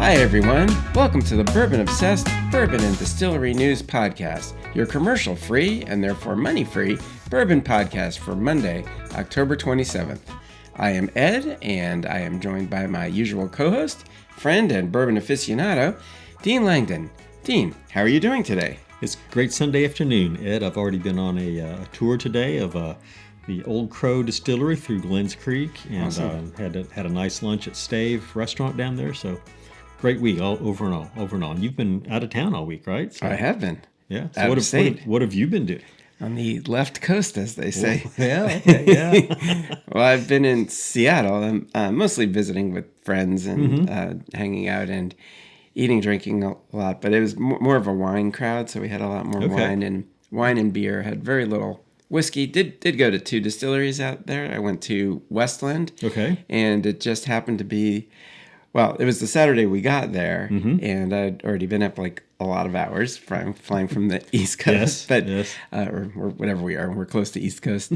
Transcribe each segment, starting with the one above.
Hi everyone, welcome to the Bourbon Obsessed Bourbon and Distillery News Podcast, your commercial-free and therefore money-free bourbon podcast for Monday, October 27th. I am Ed, and I am joined by my usual co-host, friend and bourbon aficionado, Dean Langdon. Dean, how are you doing today? It's a great Sunday afternoon, Ed. I've already been on a tour today of the Old Crow Distillery through Glens Creek, and Awesome. had a nice lunch at Stave Restaurant down there. So great week, all over and all. And you've been out of town all week, right? So, I have been. Yeah. So Out of state. what have you been doing? On the left coast, as they say. Yeah. Well, I've been in Seattle. I'm mostly visiting with friends and hanging out and drinking a lot. But it was more of a wine crowd, so we had a lot more wine and beer. Had very little whiskey. Did go to 2 distilleries out there. I went to Westland. Okay. And it just happened to be, well, it was the Saturday we got there, and I'd already been up like a lot of hours flying from the East Coast, Yes. or whatever we are. We're close to East Coast.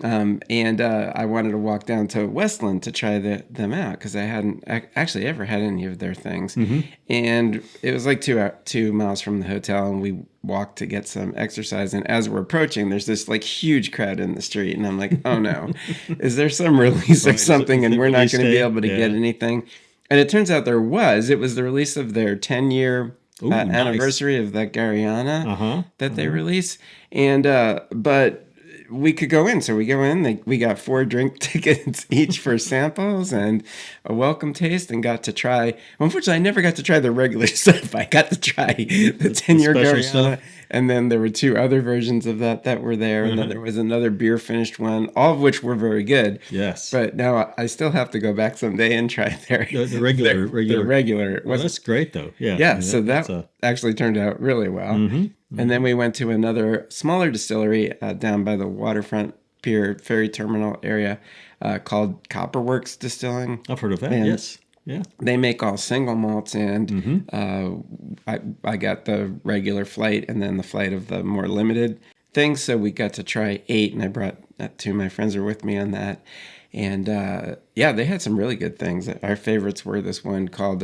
And I wanted to walk down to Westland to try them out because I hadn't actually ever had any of their things. And it was like 2 miles from the hotel, and we walked to get some exercise. And as we're approaching, there's this like huge crowd in the street, and I'm like, oh no, is there some release of something, and we're not going to be able to get anything? And it turns out there was. It was the release of their 10-year anniversary of that Gariana that they release. And but we could go in. So we go in. We got 4 drink tickets each for samples and a welcome taste, and got to try. Unfortunately, I never got to try the regular stuff. I got to try the 10-year Gariana. Stuff. And then there were 2 other versions of that were there. And then there was another beer finished one, all of which were very good. Yes. But now I still have to go back someday and try the regular. The regular. Well, that's great, though. Yeah. Yeah, so that actually turned out really well. And then we went to another smaller distillery down by the waterfront pier ferry terminal area called Copperworks Distilling. I've heard of that, and yes. Yeah. They make all single malts, and I got the regular flight and then the flight of the more limited things. So we got to try 8, and I brought 2 of my friends were with me on that. And they had some really good things. Our favorites were this one called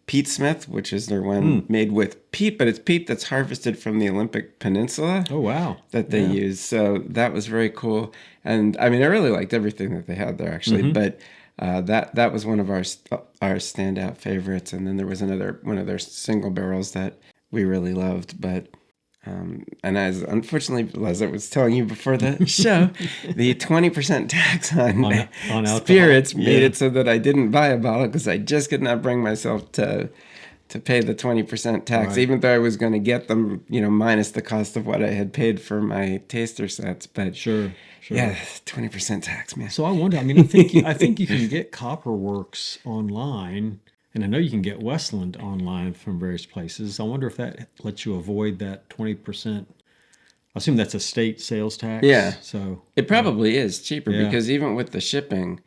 Peat Smith, which is their one made with peat, but it's peat that's harvested from the Olympic Peninsula. Oh, wow. That they use. So that was very cool. And I mean, I really liked everything that they had there, actually. But that was one of our standout favorites. And then there was one of their single barrels that we really loved. But and unfortunately, as I was telling you before the show, the 20% tax on spirits made it so that I didn't buy a bottle because I just could not bring myself to pay the 20% tax, even though I was going to get them, minus the cost of what I had paid for my taster sets. But sure. Yeah, 20% tax, man. So I wonder. I mean, I think you can get Copperworks online. And I know you can get Westland online from various places. I wonder if that lets you avoid that 20%. I assume that's a state sales tax. Yeah. So it probably is cheaper because even with the shipping,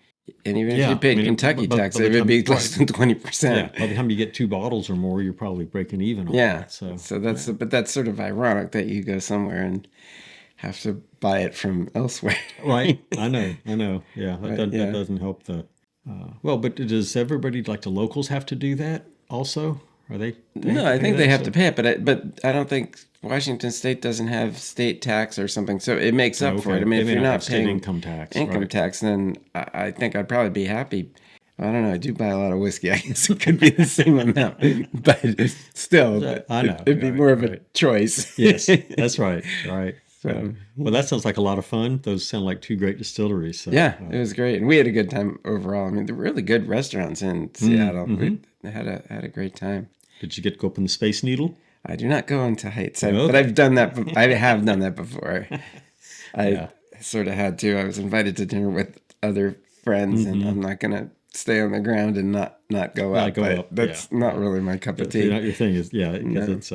and even if you paid Kentucky tax, it would be less than 20%. Yeah. By the time you get 2 bottles or more, you're probably breaking even on that. So but that's sort of ironic that you go somewhere and have to buy it from elsewhere. Right. I know. Yeah. That doesn't help the... but does everybody, like the locals, have to do that also? Are they no, I think they have to pay it, but I don't think Washington State doesn't have state tax or something, so it makes up for it. I mean, if you're not paying income tax, then I think I'd probably be happy. I don't know. I do buy a lot of whiskey. I guess it could be the same amount, but still, I know it'd be more of a choice. Yes, that's right. Right. So, well, that sounds like a lot of fun. Those sound like 2 great distilleries. So, it was great, and we had a good time overall. I mean, they're really good restaurants in Seattle. We had a great time. Did you get to go up in the Space Needle? I do not go into heights, but I've done that. I have done that before. I sort of had to. I was invited to dinner with other friends, and I'm not going to stay on the ground and not go up. That's not really my cup of tea. Your thing is, because it's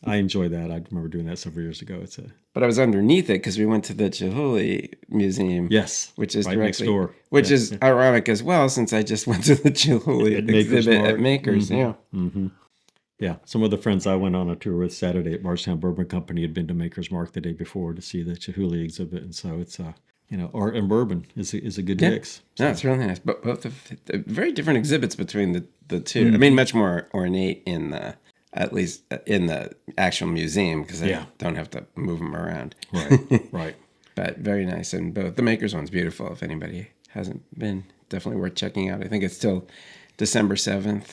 I enjoy that. I remember doing that several years ago. But I was underneath it because we went to the Chihuly Museum. Yes, which is right next door. Which is ironic as well, since I just went to the Chihuly exhibit at Makers. Yeah, some of the friends I went on a tour with Saturday at Bardstown Bourbon Company had been to Maker's Mark the day before to see the Chihuly exhibit, and so it's and bourbon is a good Yeah. mix. No, it's really nice. But both of very different exhibits between the two. I mean, much more ornate in at least in the actual museum because they don't have to move them around. Right, right. But very nice. And both the Maker's one's beautiful. If anybody hasn't been, definitely worth checking out. I think it's still December 7th.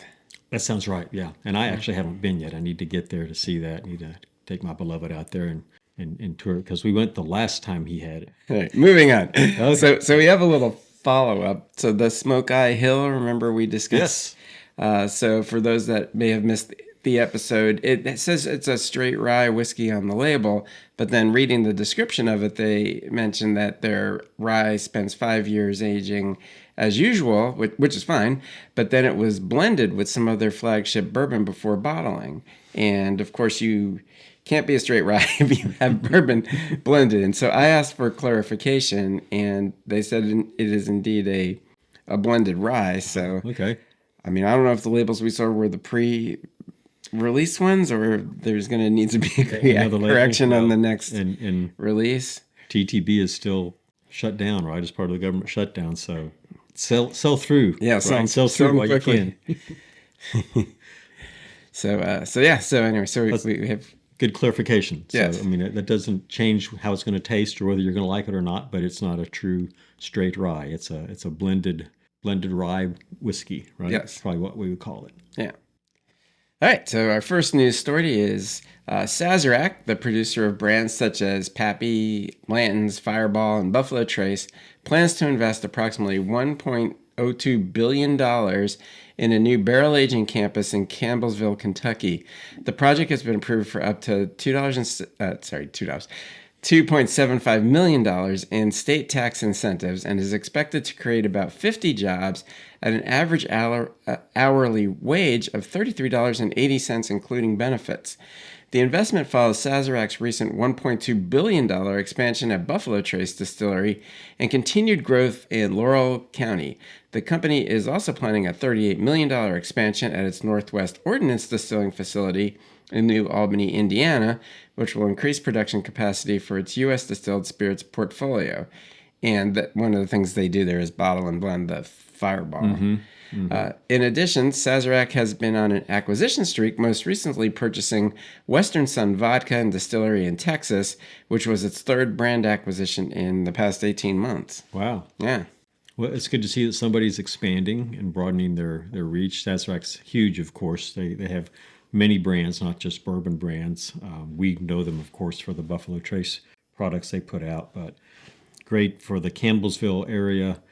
That sounds right, yeah. And I actually haven't been yet. I need to get there to see that. I need to take my beloved out there and tour it because we went the last time he had it. All right, moving on. Okay. So we have a little follow-up. So the Smoke Eye Hill, remember we discussed? Yes. So for those that may have missed the episode, it says it's a straight rye whiskey on the label, but then reading the description of it, they mention that their rye spends 5 years aging as usual, which is fine, but then it was blended with some of their flagship bourbon before bottling. And of course, you can't be a straight rye if you have bourbon blended. And so I asked for clarification, and they said it is indeed a blended rye. So, okay. I mean, I don't know if the labels we saw were the pre-release ones or there's going to need to be a correction on the next release. TTB is still shut down, right? As part of the government shutdown. So sell through. Yeah, right? Sell through while quickly. You can. So anyway, we have good clarification. So, yes. I mean, that doesn't change how it's going to taste or whether you're going to like it or not, but it's not a true straight rye. It's a blended rye whiskey, right? Yes. That's probably what we would call it. Yeah. All right, so our first news story is Sazerac, the producer of brands such as Pappy, Blanton's, Fireball, and Buffalo Trace, plans to invest approximately $1.02 billion in a new barrel aging campus in Campbellsville, Kentucky. The project has been approved for up to $2.75 million in state tax incentives and is expected to create about 50 jobs at an average hourly wage of $33.80, including benefits. The investment follows Sazerac's recent $1.2 billion expansion at Buffalo Trace Distillery and continued growth in Laurel County. The company is also planning a $38 million expansion at its Northwest Ordnance Distilling facility in New Albany, Indiana, which will increase production capacity for its U.S. distilled spirits portfolio. And one of the things they do there is bottle and blend the Fireball. Mm-hmm. Mm-hmm. In addition, Sazerac has been on an acquisition streak, most recently purchasing Western Sun Vodka and Distillery in Texas, which was its third brand acquisition in the past 18 months. Wow. Yeah. Well, it's good to see that somebody's expanding and broadening their reach. Sazerac's huge, of course. They have many brands, not just bourbon brands. We know them, of course, for the Buffalo Trace products they put out, but great for the Campbellsville area.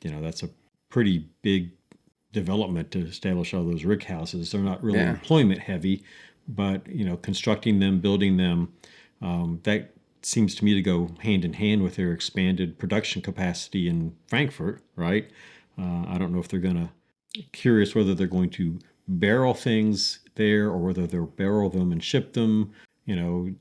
That's a pretty big development to establish all those rick houses. They're not really employment heavy, but constructing them, building them, that seems to me to go hand in hand with their expanded production capacity in Frankfurt, right? I don't know if curious whether they're going to barrel things there or whether they'll barrel them and ship them.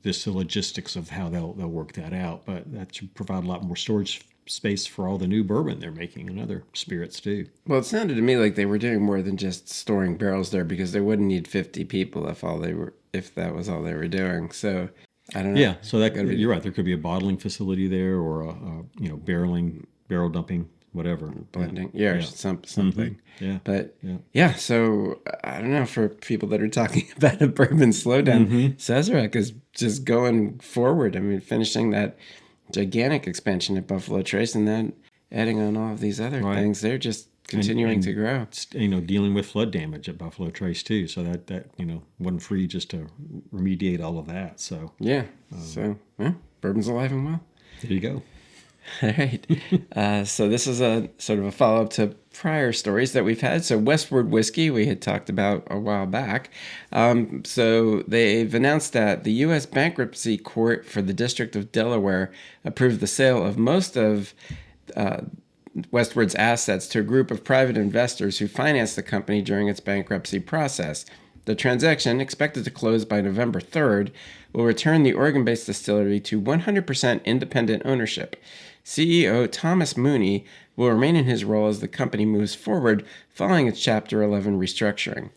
Just the logistics of how they'll work that out, but that should provide a lot more storage space for all the new bourbon they're making and other spirits too. Well, it sounded to me like they were doing more than just storing barrels there because they wouldn't need 50 people if that was all they were doing. So I don't know. Yeah, so you're right. There could be a bottling facility there or a barrel dumping, whatever. Blending. Yeah, or something. Mm-hmm. Yeah. But so I don't know, for people that are talking about a bourbon slowdown, Sazerac is just going forward. I mean, finishing that gigantic expansion at Buffalo Trace and then adding on all of these other things. They're just continuing to grow. Dealing with flood damage at Buffalo Trace too. So that wasn't free just to remediate all of that. So bourbon's alive and well. There you go. All right. So this is a sort of a follow-up to prior stories that we've had. So Westward Whiskey, we had talked about a while back. So they've announced that the U.S. Bankruptcy Court for the District of Delaware approved the sale of most of Westward's assets to a group of private investors who financed the company during its bankruptcy process. The transaction, expected to close by November 3rd, will return the Oregon-based distillery to 100% independent ownership. CEO Thomas Mooney will remain in his role as the company moves forward following its Chapter 11 restructuring.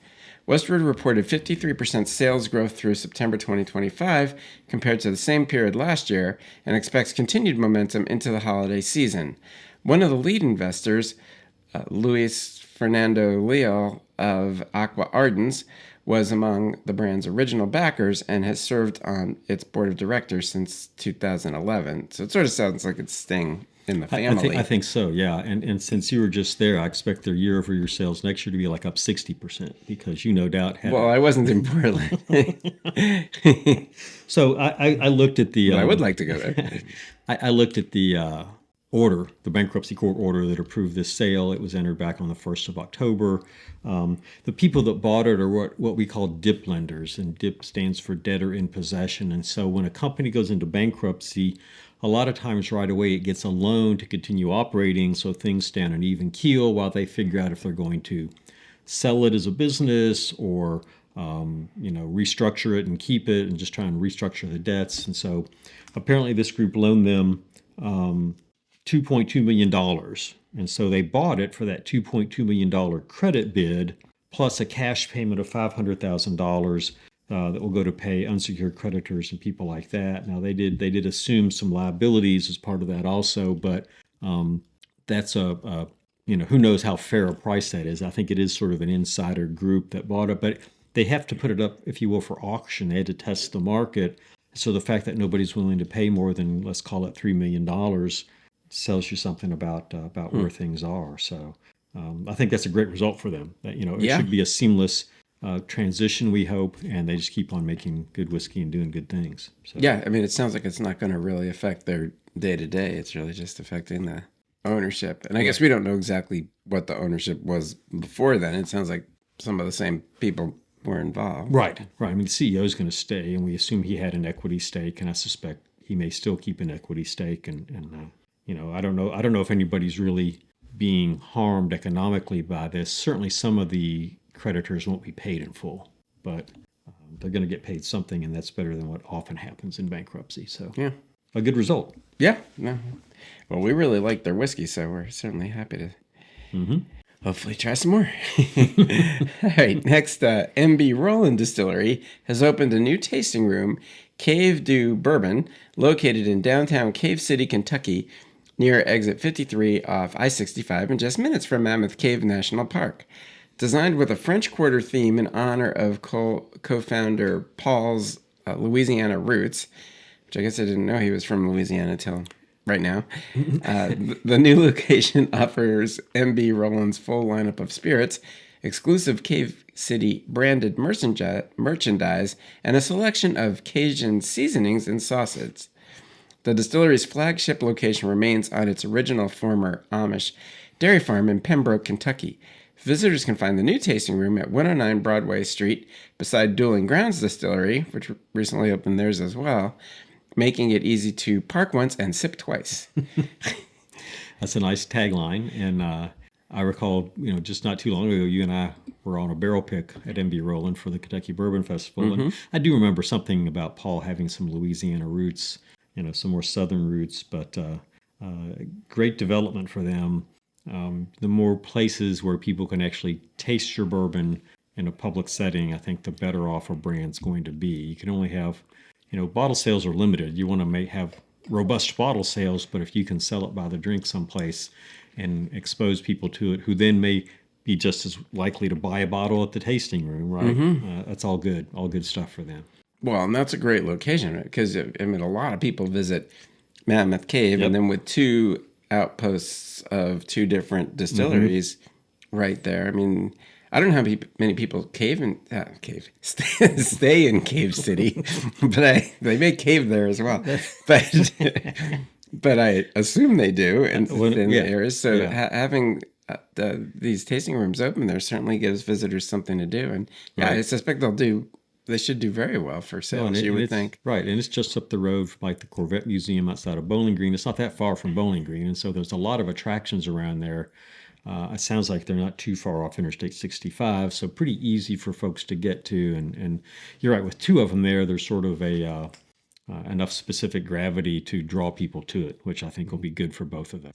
Westward reported 53% sales growth through September 2025 compared to the same period last year and expects continued momentum into the holiday season. One of the lead investors, Luis Fernando Leal of Aqua Ardens, was among the brand's original backers and has served on its board of directors since 2011. So it sort of sounds like it's staying in the family. I think so, yeah. And since you were just there, I expect their year-over-year sales next year to be like up 60% because you no doubt had... Well, I wasn't in Portland. So I looked at the... I would like to go there. I looked at the order, the bankruptcy court order that approved this sale. It was entered back on the 1st of October. The people that bought it are what we call DIP lenders, and DIP stands for debtor in possession. And so when a company goes into bankruptcy, a lot of times right away it gets a loan to continue operating so things stand on even keel while they figure out if they're going to sell it as a business or restructure it and keep it and just try and restructure the debts. And so apparently this group loaned them $2.2 million. And so they bought it for that $2.2 million credit bid, plus a cash payment of $500,000 that will go to pay unsecured creditors and people like that. Now, they did assume some liabilities as part of that also, but that's who knows how fair a price that is. I think it is sort of an insider group that bought it, but they have to put it up, if you will, for auction. They had to test the market. So the fact that nobody's willing to pay more than, let's call it $3 million, tells you something about where things are. So I think that's a great result for them. That it should be a seamless transition, we hope, and they just keep on making good whiskey and doing good things. So. Yeah, I mean, it sounds like it's not going to really affect their day-to-day. It's really just affecting the ownership. And I guess we don't know exactly what the ownership was before then. It sounds like some of the same people were involved. Right. I mean, the CEO is going to stay, and we assume he had an equity stake, and I suspect he may still keep an equity stake. And I don't know if anybody's really being harmed economically by this. Certainly some of the creditors won't be paid in full, but they're going to get paid something, and that's better than what often happens in bankruptcy. So yeah, a good result. Yeah. No. Well, we really like their whiskey, so we're certainly happy to hopefully try some more. All right, next, MB Roland Distillery has opened a new tasting room, Cave du Bourbon, located in downtown Cave City, Kentucky, near exit 53 off I-65 and just minutes from Mammoth Cave National Park. Designed with a French Quarter theme in honor of co-founder Paul's Louisiana roots, which I guess I didn't know he was from Louisiana till right now. The new location offers MB Roland's full lineup of spirits, exclusive Cave City branded merchandise, and a selection of Cajun seasonings and sauces. The distillery's flagship location remains on its original former Amish dairy farm in Pembroke, Kentucky. Visitors can find the new tasting room at 109 Broadway Street beside Dueling Grounds Distillery, which recently opened theirs as well, making it easy to park once and sip twice. That's a nice tagline. And I recall, just not too long ago, you and I were on a barrel pick at MB Roland for the Kentucky Bourbon Festival. And I do remember something about Paul having some Louisiana roots, some more southern roots, but great development for them. The more places where people can actually taste your bourbon in a public setting, I think the better off a brand's going to be. You can only have, bottle sales are limited. You want to have robust bottle sales, but if you can sell it by the drink someplace and expose people to it, who then may be just as likely to buy a bottle at the tasting room, right? That's all good stuff for them. Well, and that's a great location because, a lot of people visit Mammoth Cave, and then with two outposts of two different distilleries right there. I mean, I don't know how many people stay in Cave City, but they make cave there as well. But I assume they do in the areas. So having these tasting rooms open there certainly gives visitors something to do. And I suspect they should do very well for sales, you would think. Right, and it's just up the road from the Corvette Museum outside of Bowling Green. It's not that far from Bowling Green, and so there's a lot of attractions around there. It sounds like they're not too far off Interstate 65, so pretty easy for folks to get to. And you're right, with two of them there, there's sort of enough specific gravity to draw people to it, which I think will be good for both of them.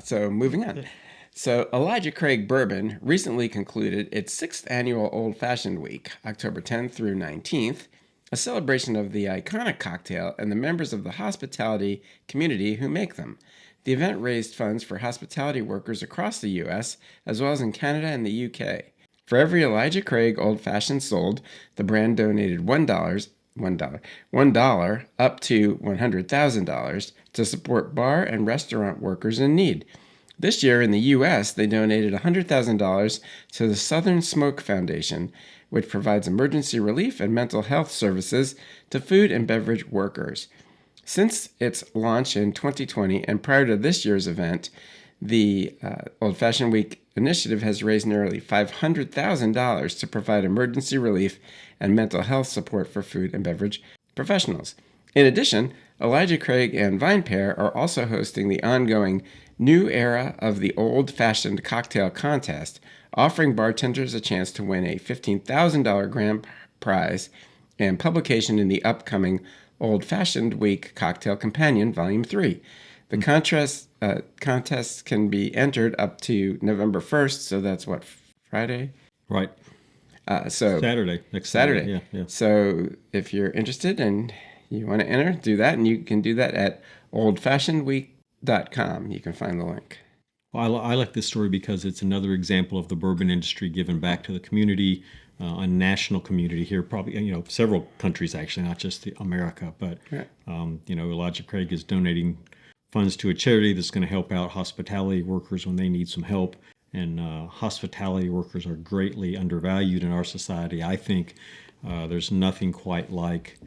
So moving on. So, Elijah Craig Bourbon recently concluded its 6th annual Old Fashioned Week, October 10th through 19th, a celebration of the iconic cocktail and the members of the hospitality community who make them. The event raised funds for hospitality workers across the U.S., as well as in Canada and the U.K. For every Elijah Craig Old Fashioned sold, the brand donated $1 up to $100,000 to support bar and restaurant workers in need. This year in the U.S., they donated $100,000 to the Southern Smoke Foundation, which provides emergency relief and mental health services to food and beverage workers. Since its launch in 2020 and prior to this year's event, the Old Fashioned Week initiative has raised nearly $500,000 to provide emergency relief and mental health support for food and beverage professionals. In addition, Elijah Craig and VinePair are also hosting the ongoing New Era of the Old Fashioned Cocktail Contest, offering bartenders a chance to win a $15,000 grand prize and publication in the upcoming Old Fashioned Week Cocktail Companion, Volume 3. The contests can be entered up to November 1st, so that's what, Friday? Right. So Saturday. Next Saturday. Yeah. So if you're interested and you want to enter, do that, and you can do that at oldfashionedweek.com. You can find the link. Well, I like this story because it's another example of the bourbon industry giving back to the community, a national community here, probably, several countries actually, not just America, but, Right. Elijah Craig is donating funds to a charity that's going to help out hospitality workers when they need some help. And hospitality workers are greatly undervalued in our society. I think there's nothing quite like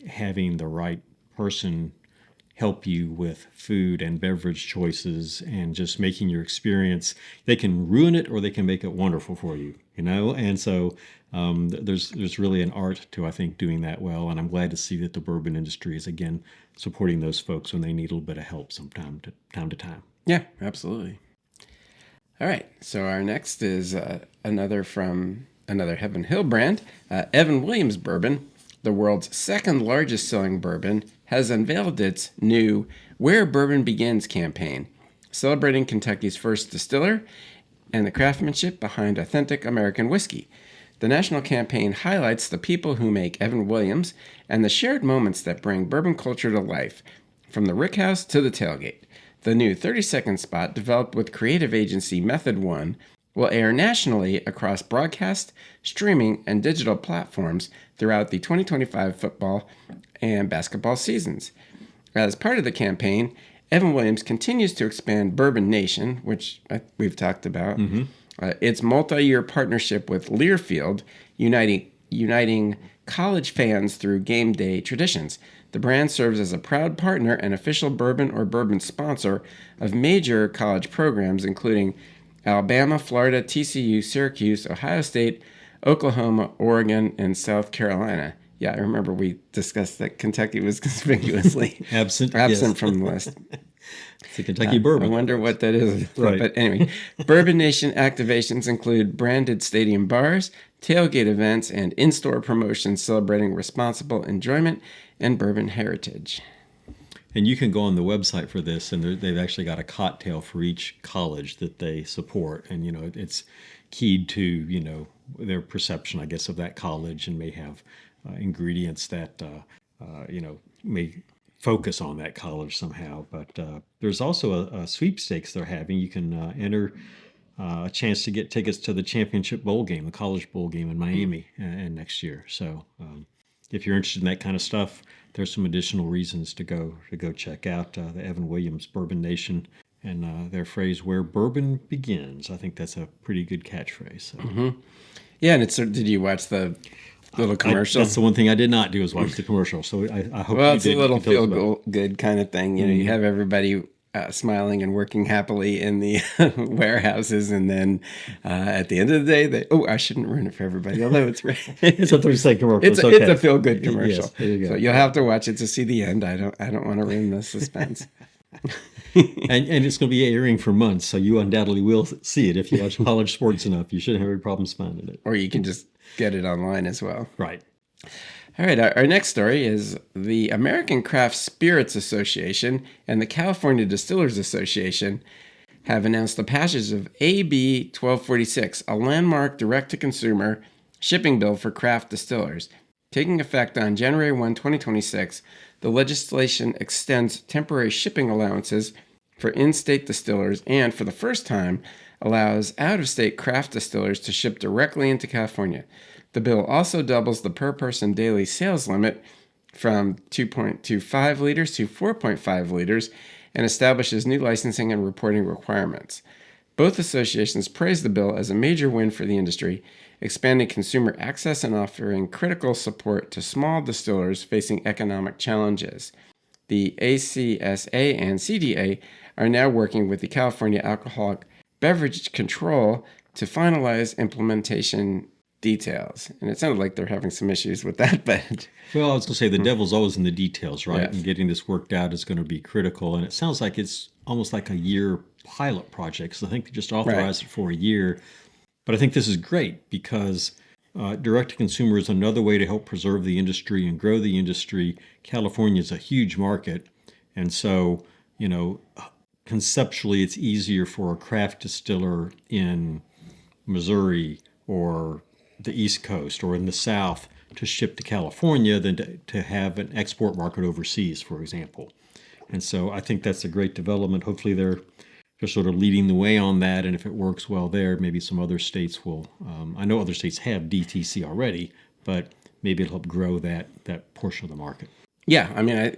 having the right person help you with food and beverage choices and just making your experience. They can ruin it or they can make it wonderful for you, And so there's really an art to, I think, doing that well. And I'm glad to see that the bourbon industry is, again, supporting those folks when they need a little bit of help time to time. Yeah, absolutely. All right, so our next is another from another Heaven Hill brand. Evan Williams Bourbon, the world's second largest selling bourbon, has unveiled its new Where Bourbon Begins campaign, celebrating Kentucky's first distiller and the craftsmanship behind authentic American whiskey. The national campaign highlights the people who make Evan Williams and the shared moments that bring bourbon culture to life, from the rickhouse to the tailgate. The new 30-second spot, developed with creative agency Method One, will air nationally across broadcast, streaming, and digital platforms throughout the 2025 football and basketball seasons. As part of the campaign, Evan Williams continues to expand Bourbon Nation, which we've talked about. Mm-hmm. Its multi-year partnership with Learfield, uniting college fans through game day traditions. The brand serves as a proud partner and official bourbon or bourbon sponsor of major college programs, including Alabama, Florida, TCU, Syracuse, Ohio State, Oklahoma, Oregon, and South Carolina. Yeah, I remember we discussed that Kentucky was conspicuously absent yes. from the list. It's a Kentucky bourbon. I wonder what that is. Right. But anyway, Bourbon Nation activations include branded stadium bars, tailgate events, and in-store promotions celebrating responsible enjoyment and bourbon heritage. And you can go on the website for this, and they've actually got a cocktail for each college that they support. And, it's keyed to, their perception, I guess, of that college, and may have ingredients that, may focus on that college somehow. But there's also a sweepstakes they're having. You can enter a chance to get tickets to the championship bowl game, the college bowl game in Miami and next year. So if you're interested in that kind of stuff, there's some additional reasons to go check out the Evan Williams Bourbon Nation and their phrase "Where Bourbon Begins." I think that's a pretty good catchphrase. So. Mm-hmm. Yeah, and did you watch the little commercial? That's the one thing I did not do, is watch the commercial. So I hope. Well, it's a little feel good kind of thing. You have everybody smiling and working happily in the warehouses, and then at the end of the day, I shouldn't ruin it for everybody. Although it's it's a 30-second commercial. It's a feel good commercial. Yes, there you go. So you'll have to watch it to see the end. I don't want to ruin the suspense. and it's going to be airing for months, so you undoubtedly will see it if you watch college sports enough. You shouldn't have any problems finding it. Or you can just get it online as well. Right. All right, our next story is the American Craft Spirits Association and the California Distillers Association have announced the passage of AB 1246, a landmark direct-to-consumer shipping bill for craft distillers. Taking effect on January 1, 2026, the legislation extends temporary shipping allowances for in-state distillers and, for the first time, allows out-of-state craft distillers to ship directly into California. The bill also doubles the per-person daily sales limit from 2.25 liters to 4.5 liters and establishes new licensing and reporting requirements. Both associations praised the bill as a major win for the industry, expanding consumer access and offering critical support to small distillers facing economic challenges. The ACSA and CDA are now working with the California Alcoholic Beverage Control to finalize implementation details. And it sounded like they're having some issues with that, but... Well, I was going to say the devil's always in the details, right? Yes. And getting this worked out is going to be critical. And it sounds like it's almost like a year pilot project. So I think they just authorized it for a year. But I think this is great because direct-to-consumer is another way to help preserve the industry and grow the industry. California is a huge market. And so, conceptually, it's easier for a craft distiller in Missouri or the East Coast or in the South to ship to California than to have an export market overseas, for example. And so I think that's a great development. Hopefully they're sort of leading the way on that. And if it works well there, maybe some other states will. I know other states have DTC already, but maybe it'll help grow that portion of the market. Yeah, I mean,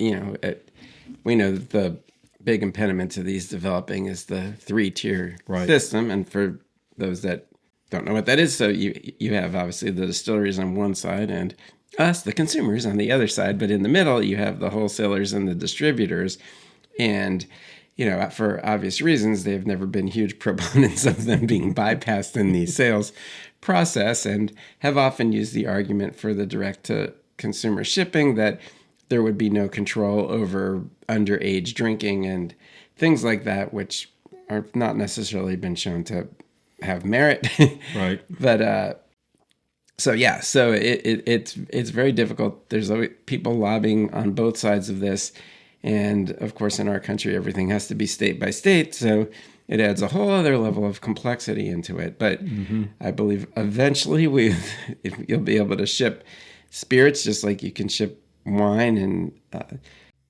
we know that the big impediment to these developing is the 3-tier system. And for those that don't know what that is, so you have obviously the distilleries on one side and us, the consumers, on the other side. But in the middle, you have the wholesalers and the distributors. And, for obvious reasons, they've never been huge proponents of them being bypassed in the sales process and have often used the argument for the direct-to-consumer shipping that there would be no control over underage drinking and things like that, which are not necessarily been shown to have merit. Right. But so it's very difficult. There's always people lobbying on both sides of this. And of course, in our country, everything has to be state by state. So it adds a whole other level of complexity into it. But I believe eventually you'll be able to ship spirits just like you can ship wine and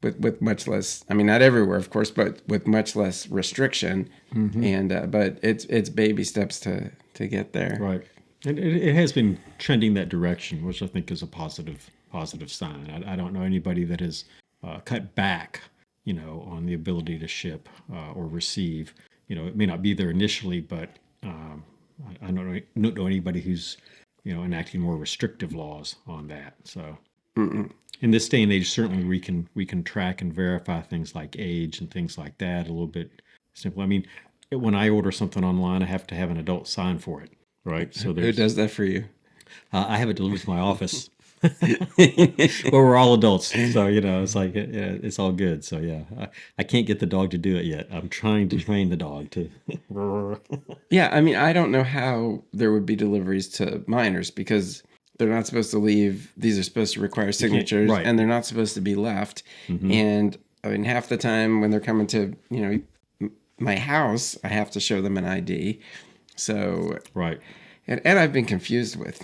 with much less, I mean, not everywhere, of course, but with much less restriction. And but it's baby steps to get there. Right. And it has been trending that direction, which I think is a positive sign. I don't know anybody that has cut back, on the ability to ship or receive. It may not be there initially, but I don't know anybody who's, enacting more restrictive laws on that. So in this day and age, certainly we can track and verify things like age and things like that a little bit simple. I mean, when I order something online, I have to have an adult sign for it, right? So who does that for you? I have it delivered to my office. Well, we're all adults, so it's like it's all good. So yeah, I can't get the dog to do it yet. I'm trying to train the dog to. Yeah, I mean, I don't know how there would be deliveries to minors because they're not supposed to leave. These are supposed to require signatures, right. And they're not supposed to be left. And I mean, half the time when they're coming to my house, I have to show them an ID. So right. And I've been confused with,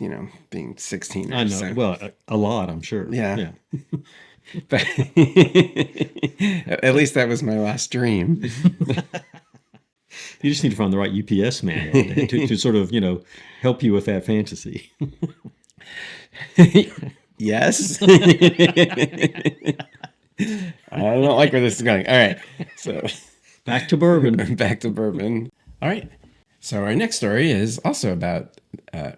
being 16 or I know. so. Well, a lot, I'm sure. Yeah. But at least that was my last dream. You just need to find the right UPS man to sort of, help you with that fantasy. Yes. I don't like where this is going. All right. So back to bourbon. Back to bourbon. All right. So our next story is also about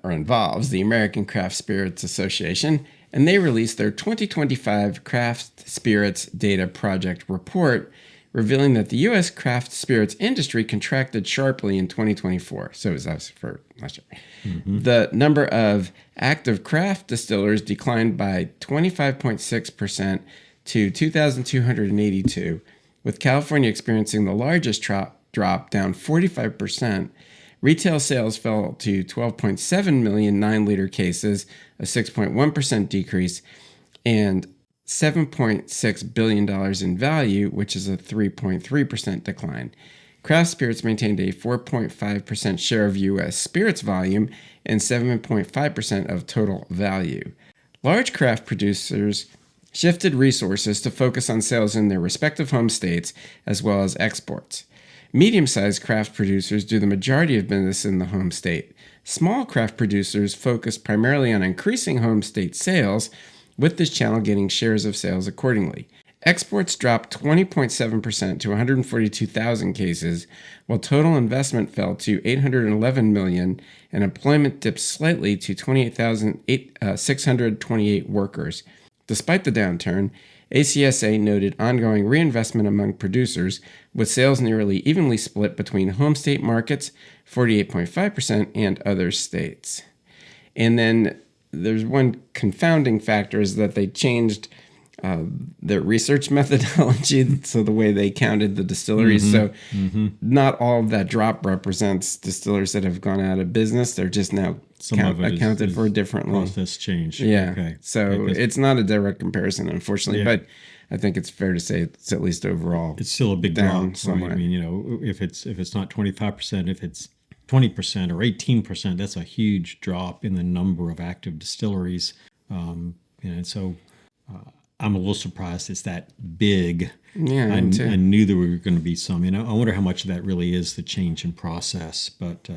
or involves the American Craft Spirits Association, and they released their 2025 Craft Spirits Data Project report, revealing that the U.S. craft spirits industry contracted sharply in 2024. So it was for last year. The number of active craft distillers declined by 25.6% to 2,282, with California experiencing the largest drop down 45%. Retail sales fell to 12.7 million 9-liter cases, a 6.1% decrease, and $7.6 billion in value, which is a 3.3% decline. Craft spirits maintained a 4.5% share of U.S. spirits volume and 7.5% of total value. Large craft producers shifted resources to focus on sales in their respective home states as well as exports. Medium-sized craft producers do the majority of business in the home state. Small craft producers focus primarily on increasing home state sales, with this channel getting shares of sales accordingly. Exports dropped 20.7% to 142,000 cases, while total investment fell to $811 million, and employment dipped slightly to 28,628 workers. Despite the downturn, ACSA noted ongoing reinvestment among producers, with sales nearly evenly split between home state markets, 48.5%, and other states. And then there's one confounding factor is that they changed their research methodology, so the way they counted the distilleries. So not all of that drop represents distillers that have gone out of business. They're just now accounted for differently. Process change. Yeah. Okay. So it's not a direct comparison, unfortunately, but I think it's fair to say it's at least overall. It's still a big down drop. somewhat. Right? I mean, if it's not 25%, if it's 20% or 18%, that's a huge drop in the number of active distilleries. And so I'm a little surprised it's that big. Yeah, I knew there were going to be some. I wonder how much of that really is the change in process. But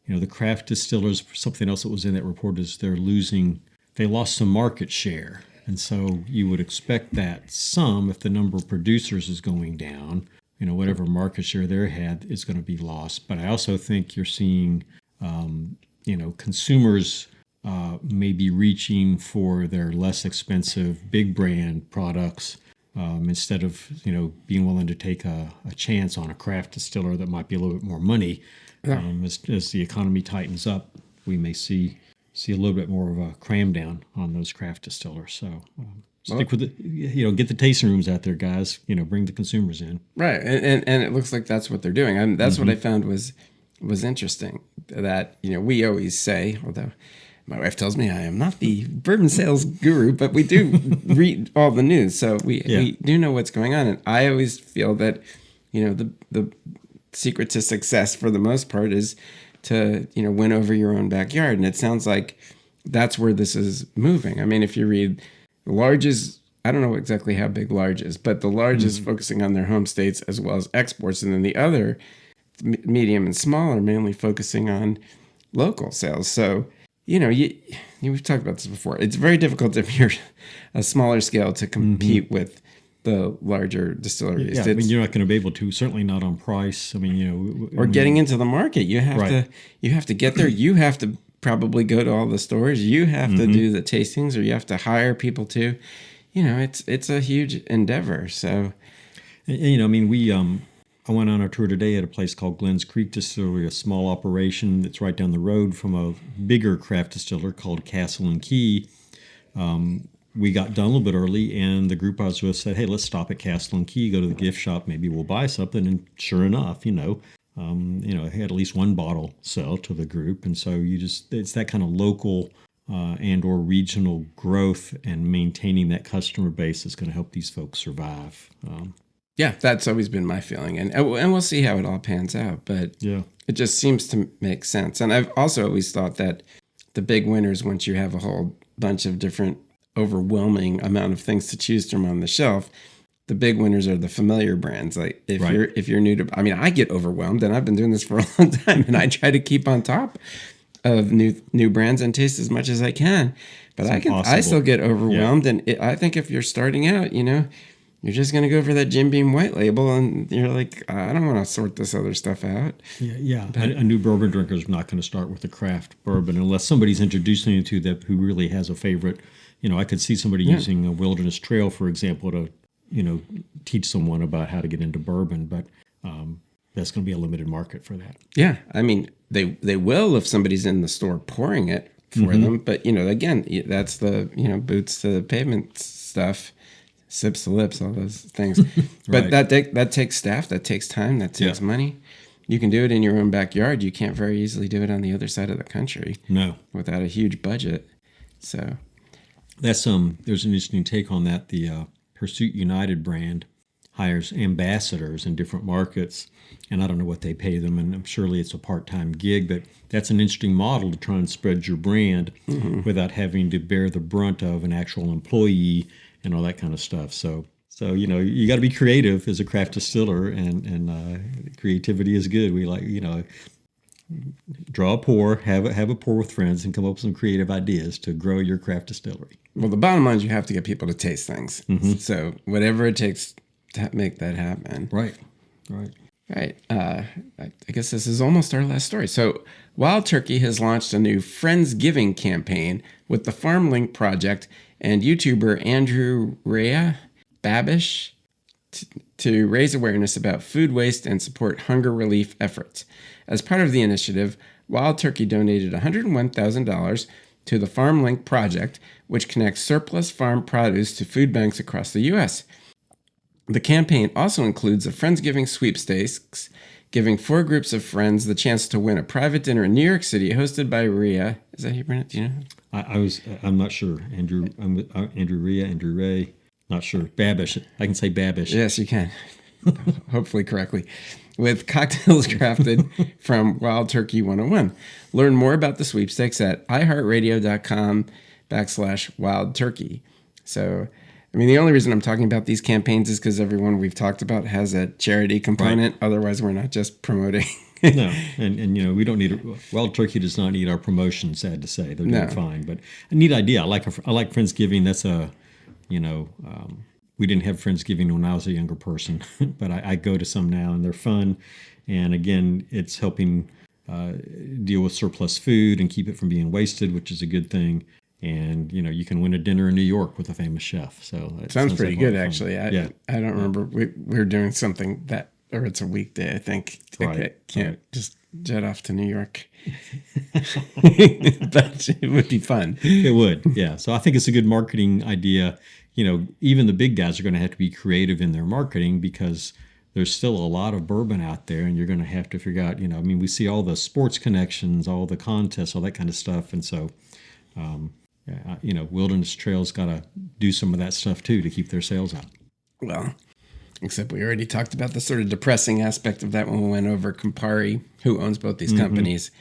the craft distillers, something else that was in that report is they lost some market share, and so you would expect that some, if the number of producers is going down, whatever market share they had is going to be lost. But I also think you're seeing, consumers may be reaching for their less expensive big brand products instead of being willing to take a chance on a craft distiller that might be a little bit more money. As the economy tightens up, we may see a little bit more of a cram down on those craft distillers. So stick with it. Get the tasting rooms out there, guys. Bring the consumers in. Right, and it looks like that's what they're doing. That's what I found was interesting. That we always say, although my wife tells me I am not the bourbon sales guru, but we do read all the news, so we do know what's going on. And I always feel that the secret to success for the most part is to win over your own backyard, and it sounds like that's where this is moving. I mean, if you read Large is, I don't know exactly how big Large is, but the Large is focusing on their home states as well as exports, and then the other medium and small are mainly focusing on local sales. So we've talked about this before. It's very difficult if you're a smaller scale to compete with the larger distilleries. Yeah, you're not going to be able to. Certainly not on price. Getting into the market. You have to get there. You have to probably go to all the stores. You have to do the tastings, or you have to hire people to. It's a huge endeavor. So, I went on a tour today at a place called Glens Creek Distillery, a small operation that's right down the road from a bigger craft distiller called Castle and Key. We got done a little bit early, and the group I was with said, "Hey, let's stop at Castle and Key, go to the gift shop, maybe we'll buy something." And sure enough, I had at least one bottle sell to the group, and so it's that kind of local and or regional growth and maintaining that customer base that's going to help these folks survive. Yeah, that's always been my feeling, and we'll see how it all pans out. But it just seems to make sense. And I've also always thought that the big winners, once you have a whole bunch of different, overwhelming amount of things to choose from on the shelf, the big winners are the familiar brands. Like if you're new to, I get overwhelmed, and I've been doing this for a long time, and I try to keep on top of new brands and taste as much as I can. But I still get overwhelmed, and I think if you're starting out, you're just going to go for that Jim Beam white label, and you're like, I don't want to sort this other stuff out. Yeah. A new bourbon drinker is not going to start with a craft bourbon unless somebody's introducing you to that who really has a favorite. I could see somebody using a Wilderness Trail, for example, to, teach someone about how to get into bourbon, but that's going to be a limited market for that. Yeah. They will if somebody's in the store pouring it for them. But, again, that's the, boots to the pavement stuff. Sips to lips, all those things. But that takes staff, that takes time, that takes money. You can do it in your own backyard. You can't very easily do it on the other side of the country. No. Without a huge budget. So that's there's an interesting take on that. The Pursuit United brand hires ambassadors in different markets, and I don't know what they pay them, and surely it's a part-time gig, but that's an interesting model to try and spread your brand without having to bear the brunt of an actual employee and all that kind of stuff. So you got to be creative as a craft distiller, and creativity is good. We like, draw a pour, have a pour with friends, and come up with some creative ideas to grow your craft distillery. Well, the bottom line is you have to get people to taste things. So whatever it takes to make that happen. Right. I guess this is almost our last story. So Wild Turkey has launched a new Friendsgiving campaign with the Farmlink project and YouTuber Andrew Rea Babish to raise awareness about food waste and support hunger relief efforts. As part of the initiative, Wild Turkey donated $101,000 to the Farmlink project, which connects surplus farm produce to food banks across the U.S. The campaign also includes a Friendsgiving sweepstakes, giving 4 groups of friends the chance to win a private dinner in New York City hosted by Rea. Is that how you pronounce it? Do you know? I'm not sure. Andrew Rea, Andrew Ray. Not sure. Babish. I can say Babish. Yes, you can. Hopefully correctly. With cocktails crafted from Wild Turkey 101. Learn more about the sweepstakes at iHeartRadio.com/Wild Turkey. So, the only reason I'm talking about these campaigns is because everyone we've talked about has a charity component. Right. Otherwise, we're not just promoting. No, and we don't need Wild Turkey does not need our promotion. Sad to say, they're doing fine. But a neat idea. I like Friendsgiving. That's we didn't have Friendsgiving when I was a younger person, but I go to some now, and they're fun. And again, it's helping deal with surplus food and keep it from being wasted, which is a good thing. And you can win a dinner in New York with a famous chef. So it sounds pretty good, actually. I don't remember we're doing something or it's a weekday. I think I can't just jet off to New York, but it would be fun. It would, yeah. So I think it's a good marketing idea. Even the big guys are going to have to be creative in their marketing because there's still a lot of bourbon out there, and you're going to have to figure out. We see all the sports connections, all the contests, all that kind of stuff, and so. Wilderness Trail's got to do some of that stuff too to keep their sales up. Well, except we already talked about the sort of depressing aspect of that when we went over Campari, who owns both these companies,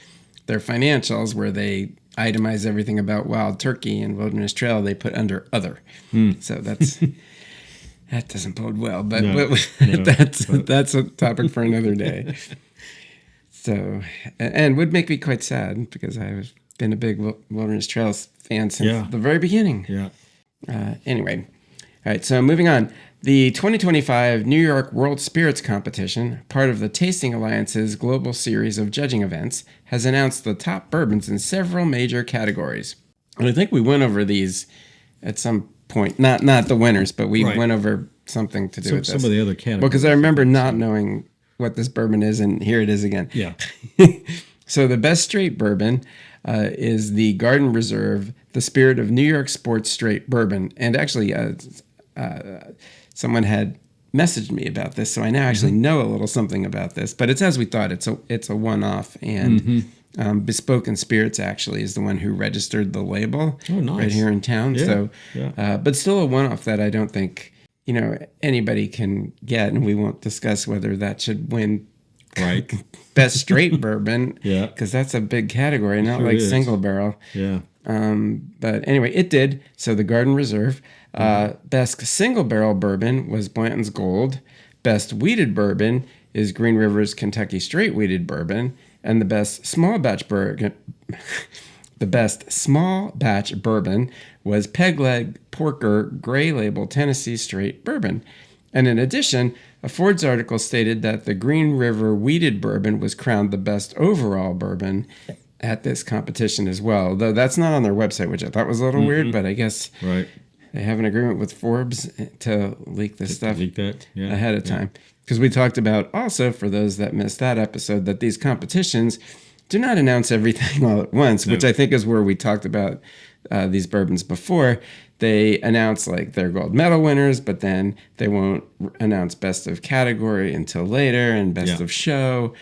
their financials, where they itemize everything about Wild Turkey and Wilderness Trail, they put under other. So that doesn't bode well, but that's a topic for another day. So, and would make me quite sad because I've been a big Wilderness Trails fan since the very beginning. Yeah. Anyway, all right. So moving on, the 2025 New York World Spirits Competition, part of the Tasting Alliance's global series of judging events, has announced the top bourbons in several major categories. And I think we went over these at some point. Not the winners, but we went over something to do with this. Some of the other categories. Because I remember not knowing what this bourbon is, and here it is again. Yeah. So the best straight bourbon is the Garden Reserve, the Spirit of New York Sports Straight Bourbon. And actually, someone had messaged me about this, so I now actually know a little something about this. But it's as we thought. It's a one-off, and Bespoken Spirits actually is the one who registered the label right here in town. But still a one-off that I don't think anybody can get, and we won't discuss whether that should win. Right. Best straight bourbon. Yeah. Because that's a big category, not like single barrel. Yeah. But anyway, it did. So the Garden Reserve. Best single barrel bourbon was Blanton's Gold. Best wheated bourbon is Green River's Kentucky Straight Wheated Bourbon. And the best small batch bourbon was Peg Leg Porker Gray Label Tennessee Straight Bourbon. And in addition, a Ford's article stated that the Green River Wheated Bourbon was crowned the best overall bourbon at this competition as well. Though that's not on their website, which I thought was a little weird, but I guess they have an agreement with Forbes to leak this stuff ahead of time. Because we talked about also, for those that missed that episode, that these competitions do not announce everything all at once, which I think is where we talked about these bourbons before. They announce like their gold medal winners, but then they won't announce best of category until later, and best of show,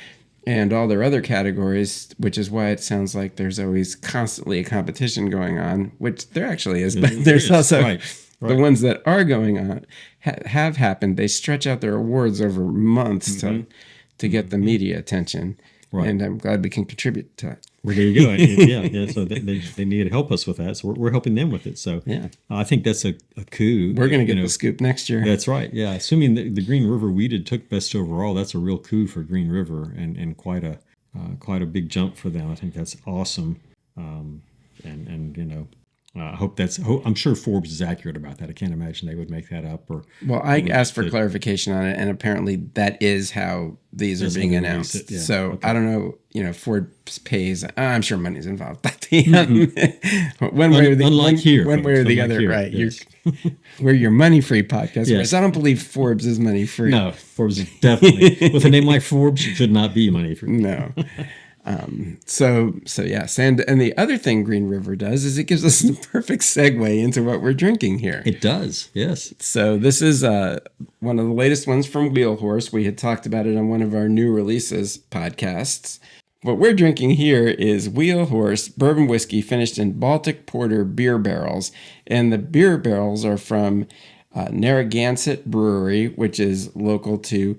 and all their other categories, which is why it sounds like there's always constantly a competition going on, which there actually is. But there's also The ones that are going on have happened. They stretch out their awards over months to get the media attention. Right. And I'm glad we can contribute to that. Well, there you go. Yeah. So they need to help us with that. So we're helping them with it. So I think that's a coup. We're going to get the scoop next year. That's right. Yeah. Assuming the Green River Weeded took best overall, that's a real coup for Green River and quite a big jump for them. I think that's awesome. I hope I'm sure Forbes is accurate about that. I can't imagine they would make that up. Well, I asked for clarification on it, and apparently that is how these are being announced. Yeah. So okay. I don't know, Forbes pays. I'm sure money's involved. One way or the other, here, right? Yes. We're your money-free podcast. Yes. I don't believe Forbes is money-free. No, Forbes is definitely with a name like Forbes, it should not be money-free. No. So yes. And the other thing Green River does is it gives us the perfect segue into what we're drinking here. It does. Yes. So this is one of the latest ones from Wheelhorse. We had talked about it on one of our new releases podcasts. What we're drinking here is Wheelhorse bourbon whiskey finished in Baltic Porter beer barrels. And the beer barrels are from Narragansett Brewery, which is local to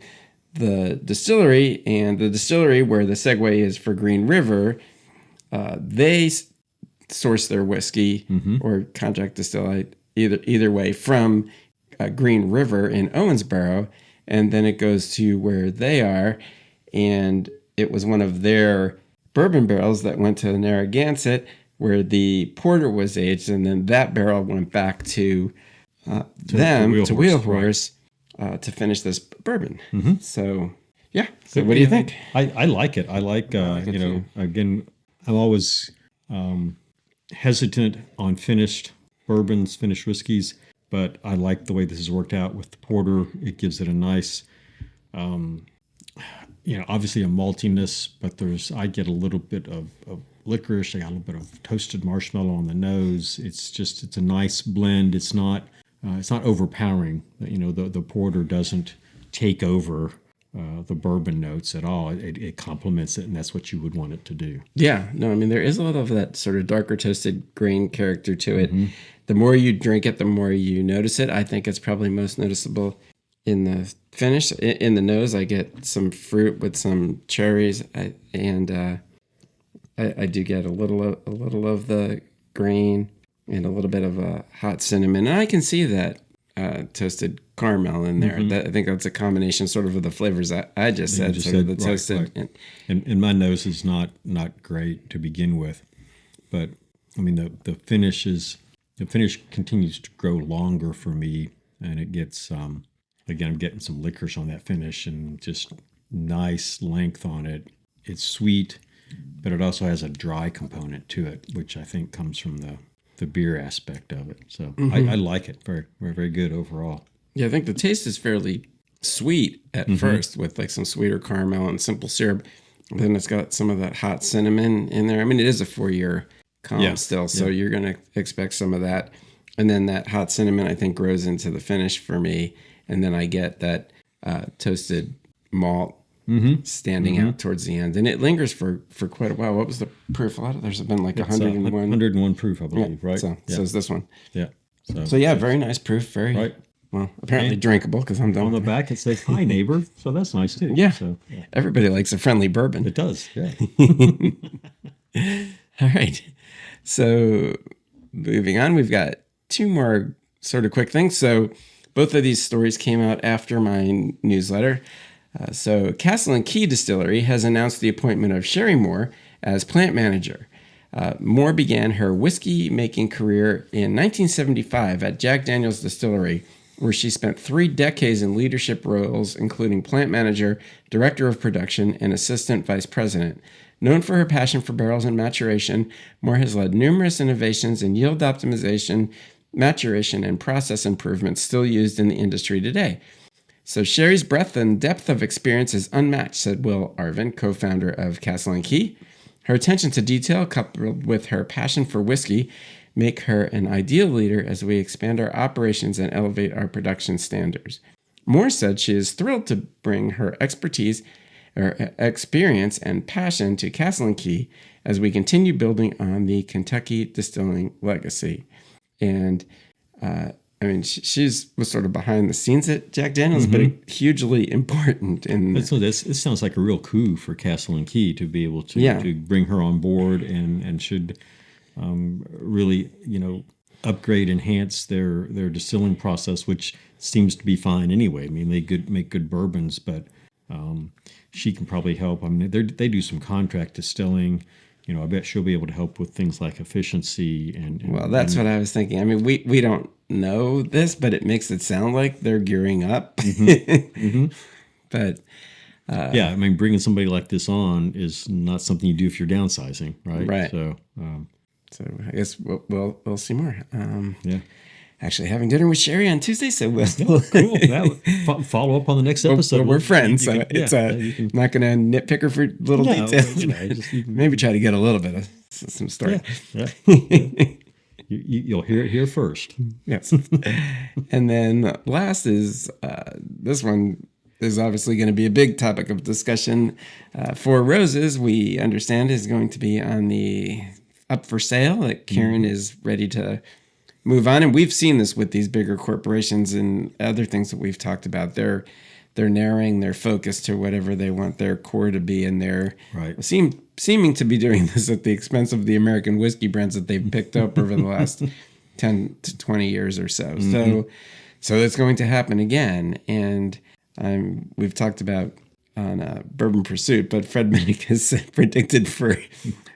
the distillery, and the distillery where the segue is for Green River, they source their whiskey or contract distill either way from Green River in Owensboro, and then it goes to where they are, and it was one of their bourbon barrels that went to Narragansett where the porter was aged, and then that barrel went back to Wheelhorse. To finish this bourbon. So, yeah. So what do you think? I like it. I like, again, I'm always hesitant on finished bourbons, finished whiskeys, but I like the way this has worked out with the porter. It gives it a nice, obviously a maltiness, but I get a little bit of licorice. I got a little bit of toasted marshmallow on the nose. It's a nice blend. It's not overpowering. The porter doesn't take over the bourbon notes at all. It complements it, and that's what you would want it to do. Yeah. No, I mean, there is a lot of that sort of darker toasted grain character to it. The more you drink it, the more you notice it. I think it's probably most noticeable in the finish. In the nose, I get some fruit with some cherries, and I do get a little of the grain and a little bit of a hot cinnamon. And I can see that toasted caramel in there. I think that's a combination sort of the flavors I just said. The toasted. Right. And my nose is not great to begin with. But, I mean, the finish continues to grow longer for me. And it gets, again, I'm getting some licorice on that finish and just nice length on it. It's sweet, but it also has a dry component to it, which I think comes from the beer aspect of it. So I like it. Very, very, very good overall. Yeah, I think the taste is fairly sweet at first with like some sweeter caramel and simple syrup. And then it's got some of that hot cinnamon in there. I mean, it is a 4-year comp still, so you're going to expect some of that. And then that hot cinnamon, I think, grows into the finish for me. And then I get that toasted malt standing out towards the end, and it lingers for quite a while. What was the proof? There's been like 101 proof, I believe, right? So is this one. Yeah. So very nice proof. Very well, apparently drinkable because I'm done. On the back it says "Hi neighbor," so that's nice too. Yeah. Everybody likes a friendly bourbon. It does. Yeah. All right. So moving on, we've got 2 more sort of quick things. So both of these stories came out after my newsletter. So Castle and Key Distillery has announced the appointment of Sherrie Moore as plant manager. Moore began her whiskey-making career in 1975 at Jack Daniel's Distillery, where she spent 3 decades in leadership roles, including plant manager, director of production, and assistant vice president. Known for her passion for barrels and maturation, Moore has led numerous innovations in yield optimization, maturation, and process improvements still used in the industry today. So Sherrie's breadth and depth of experience is unmatched, said Will Arvin, co-founder of Castle and Key. Her attention to detail, coupled with her passion for whiskey, make her an ideal leader as we expand our operations and elevate our production standards. Moore said she is thrilled to bring her expertise, or experience, and passion to Castle and Key as we continue building on the Kentucky distilling legacy. And I mean, was sort of behind the scenes at Jack Daniel's, but hugely important. So this sounds like a real coup for Castle and Key to be able to bring her on board and should really, upgrade, enhance their distilling process, which seems to be fine anyway. I mean, they make good bourbons, but she can probably help. I mean, they do some contract distilling. I bet she'll be able to help with things like efficiency and well, that's what I was thinking. I mean, we don't know this, but it makes it sound like they're gearing up. But yeah, I mean, bringing somebody like this on is not something you do if you're downsizing, right? Right. So I guess we'll see more. Yeah. Actually, having dinner with Sherrie on Tuesday, so we'll cool. Follow up on the next episode. Well, we're friends, so it's not going to nitpick her for little details. Maybe try to get a little bit of some story. Yeah. You'll hear it here first. Yes. And then last is this one is obviously going to be a big topic of discussion. Four Roses, we understand, is going to be on the up for sale. That Karen is ready to move on, and we've seen this with these bigger corporations and other things that we've talked about. They're narrowing their focus to whatever they want their core to be, and they're seeming to be doing this at the expense of the American whiskey brands that they've picked up over the last 10 to 20 years or so. So it's going to happen again, and we've talked about on Bourbon Pursuit, but Fred Minnick has predicted for,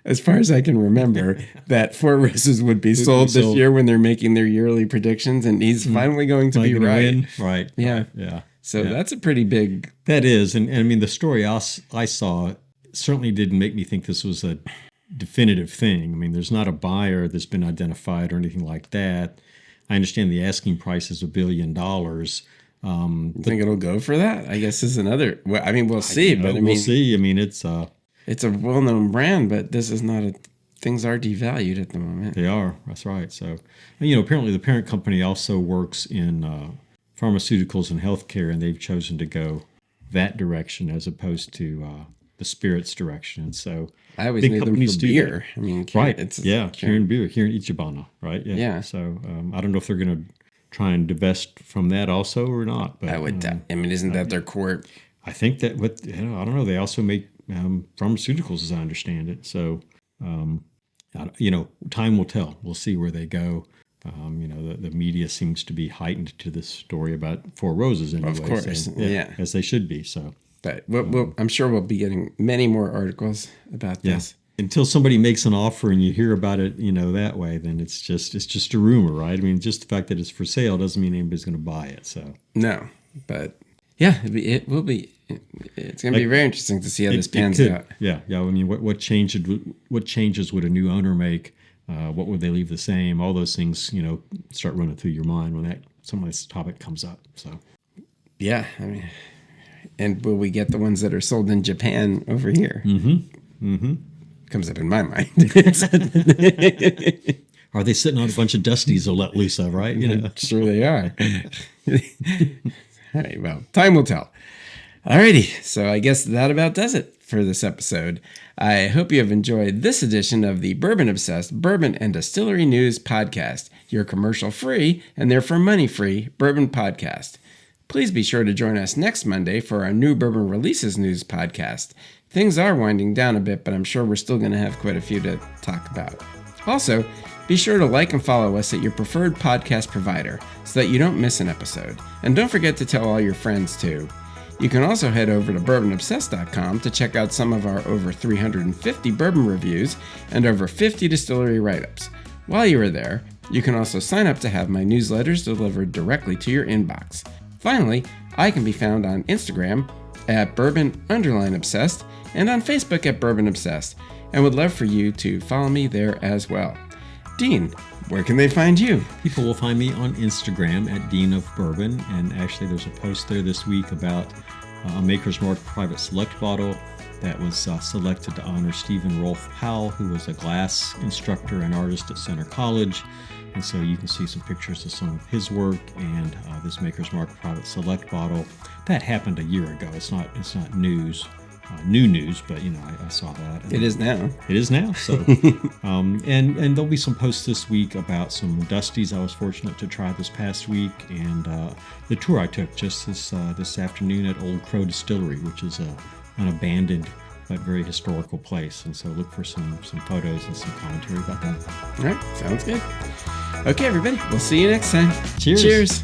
as far as I can remember, that Four Roses would be sold this year when they're making their yearly predictions, and he's finally going to be right. Right. Yeah. Yeah. So that's a pretty big... That is. And I mean, the story I saw certainly didn't make me think this was a definitive thing. I mean, there's not a buyer that's been identified or anything like that. I understand the asking price is $1 billion. You think it'll go for that? I guess is another... Well, I mean, we'll see. We'll see. I mean, it's a well-known brand, but this is not things are devalued at the moment. They are. That's right. So, apparently the parent company also works in pharmaceuticals and healthcare, and they've chosen to go that direction as opposed to the spirits direction. And so I always knew them for beer. I mean, Kirin beer, Kirin Ichibana, right? Yeah. So I don't know if they're going to try and divest from that also or not. But I would. I mean, isn't that their core? I think that. I don't know. They also make pharmaceuticals, as I understand it. So, time will tell. We'll see where they go. The media seems to be heightened to this story about Four Roses anyway. Of course, as they should be. So, but I'm sure we'll be getting many more articles about this. Until somebody makes an offer and you hear about it, that way, then it's just a rumor, right? I mean, just the fact that it's for sale doesn't mean anybody's going to buy it. So no, but it will be. It's going to be very interesting to see how this pans out. Yeah. I mean, what changes would a new owner make? What would they leave the same? All those things, start running through your mind when some of this topic comes up. So, yeah, I mean, and will we get the ones that are sold in Japan over here? Comes up in my mind. Are they sitting on a bunch of dusties they'll let loose of, right? Sure they are. All right, well, time will tell. Alrighty, so I guess that about does it for this episode. I hope you have enjoyed this edition of the Bourbon Obsessed Bourbon and Distillery News Podcast, your commercial-free and therefore money-free bourbon podcast. Please be sure to join us next Monday for our new Bourbon Releases News podcast. Things are winding down a bit, but I'm sure we're still going to have quite a few to talk about. Also, be sure to like and follow us at your preferred podcast provider so that you don't miss an episode. And don't forget to tell all your friends too. You can also head over to bourbonobsessed.com to check out some of our over 350 bourbon reviews and over 50 distillery write-ups. While you are there, you can also sign up to have my newsletters delivered directly to your inbox. Finally, I can be found on Instagram at bourbon_obsessed and on Facebook at Bourbon Obsessed, and would love for you to follow me there as well. Dean, where can they find you? People will find me on Instagram at Dean of Bourbon, and actually there's a post there this week about a Maker's Mark Private Select bottle that was selected to honor Stephen Rolfe Powell, who was a glass instructor and artist at Center College. And so you can see some pictures of some of his work and this Maker's Mark Private Select bottle. That happened a year ago. It's not news. new news, but I saw that. It is now. It is now. So, and there'll be some posts this week about some Dusties I was fortunate to try this past week, and the tour I took just this afternoon at Old Crow Distillery, which is an abandoned but very historical place. And so look for some photos and some commentary about that. All right, sounds good. Okay, everybody, we'll see you next time. Cheers. Cheers.